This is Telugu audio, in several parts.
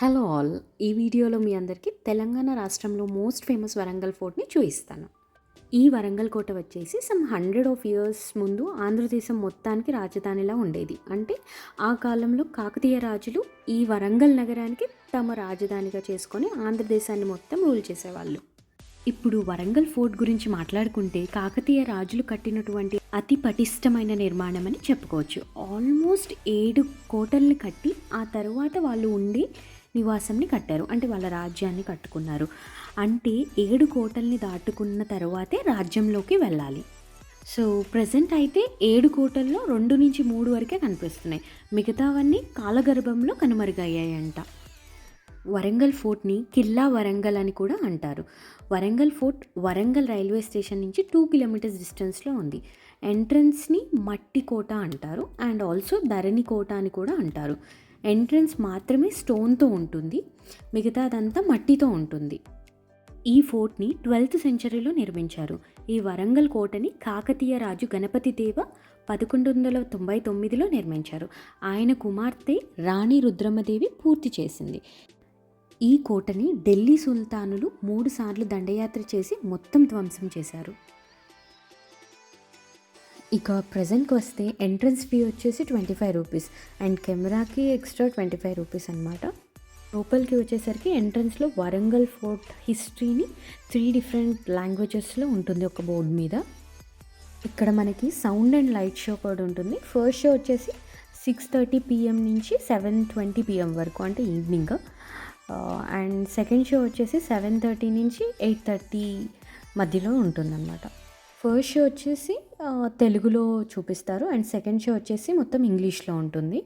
Hello all. ఈ వీడియోలో మీ అందరికీ తెలంగాణ రాష్ట్రంలో మోస్ట్ ఫేమస్ వరంగల్ ఫోర్ట్ని చూపిస్తాను. ఈ వరంగల్ కోట వచ్చేసి సమ్ 100 years ముందు ఆంధ్రదేశం మొత్తానికి రాజధానిలా ఉండేది. అంటే ఆ కాలంలో కాకతీయ రాజులు ఈ వరంగల్ నగరానికి తమ రాజధానిగా చేసుకొని ఆంధ్రదేశాన్ని మొత్తం రూల్ చేసేవాళ్ళు. ఇప్పుడు వరంగల్ ఫోర్ట్ గురించి మాట్లాడుకుంటే కాకతీయ రాజులు కట్టినటువంటి అతి పటిష్టమైన నిర్మాణం అని చెప్పుకోవచ్చు. ఆల్మోస్ట్ 7 కోటల్ని కట్టి ఆ తర్వాత వాళ్ళు ఉండి నివాసంని కట్టారు. అంటే వాళ్ళ రాజ్యాన్ని కట్టుకున్నారు. అంటే 7 కోటల్ని దాటుకున్న తర్వాతే రాజ్యంలోకి వెళ్ళాలి. సో ప్రజెంట్ అయితే 7 కోటల్లో 2 నుంచి 3 వరకే కనిపిస్తున్నాయి. మిగతావన్నీ కాలగర్భంలో కనుమరుగయ్యాయంట. వరంగల్ ఫోర్ట్ని కిల్లా వరంగల్ అని కూడా అంటారు. Warangal fort Warangal railway station నుంచి 2 kilometers డిస్టెన్స్లో ఉంది. ఎంట్రన్స్ని మట్టి కోట అంటారు అండ్ ఆల్సో ధరణి కోట అని కూడా అంటారు. ఎంట్రన్స్ మాత్రమే స్టోన్తో ఉంటుంది, మిగతాదంతా మట్టితో ఉంటుంది. ఈ ఫోర్ట్ని 12th centuryలో నిర్మించారు. ఈ వరంగల్ కోటని కాకతీయ రాజు గణపతి దేవ 1199లో నిర్మించారు. ఆయన కుమార్తె రాణి రుద్రమదేవి పూర్తి చేసింది. ఈ కోటని ఢిల్లీ సుల్తానులు 3 సార్లు దండయాత్ర చేసి మొత్తం ధ్వంసం చేశారు. ఇక ప్రజెంట్కి వస్తే ఎంట్రన్స్ ఫీ వచ్చేసి 25 రూపీస్ అండ్ కెమెరాకి ఎక్స్ట్రా 25 రూపీస్ అనమాట. లోపలికి వచ్చేసరికి ఎంట్రన్స్లో వరంగల్ ఫోర్ట్ హిస్టరీని 3 different లాంగ్వేజెస్లో ఉంటుంది ఒక బోర్డు మీద. ఇక్కడ మనకి సౌండ్ అండ్ లైట్ షో కూడా ఉంటుంది. ఫస్ట్ షో వచ్చేసి 6:30 PM నుంచి 7:20 PM వరకు, అంటే ఈవినింగ్. అండ్ సెకండ్ షో వచ్చేసి 7:30 నుంచి 8:30 మధ్యలో ఉంటుందన్నమాట. ఫస్ట్ షో వచ్చేసి తెలుగులో చూపిస్తారు అండ్ సెకండ్ షో వచ్చేసి మొత్తం ఇంగ్లీష్లో ఉంటుంది.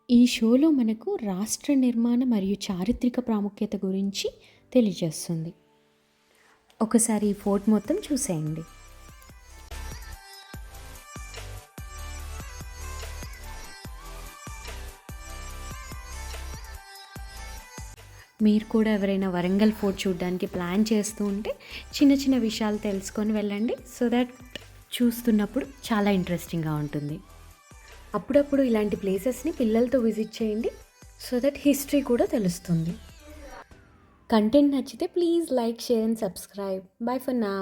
ఈ షోలో మనకు రాష్ట్ర నిర్మాణ మరియు చారిత్రక ప్రాముఖ్యత గురించి తెలియజేస్తుంది. ఒకసారి ఈ ఫోర్ట్ మొత్తం చూసేయండి. మీరు కూడా ఎవరైనా వరంగల్ ఫోర్ట్ చూడడానికి ప్లాన్ చేస్తూ ఉంటే చిన్న చిన్న విషయాలు తెలుసుకొని వెళ్ళండి. సో దట్ చూస్తున్నప్పుడు చాలా ఇంట్రెస్టింగ్గా ఉంటుంది. అప్పుడప్పుడు ఇలాంటి ప్లేసెస్ని పిల్లలతో విజిట్ చేయండి. సో దట్ హిస్టరీ కూడా తెలుస్తుంది. కంటెంట్ నచ్చితే please like, share and subscribe. By for now.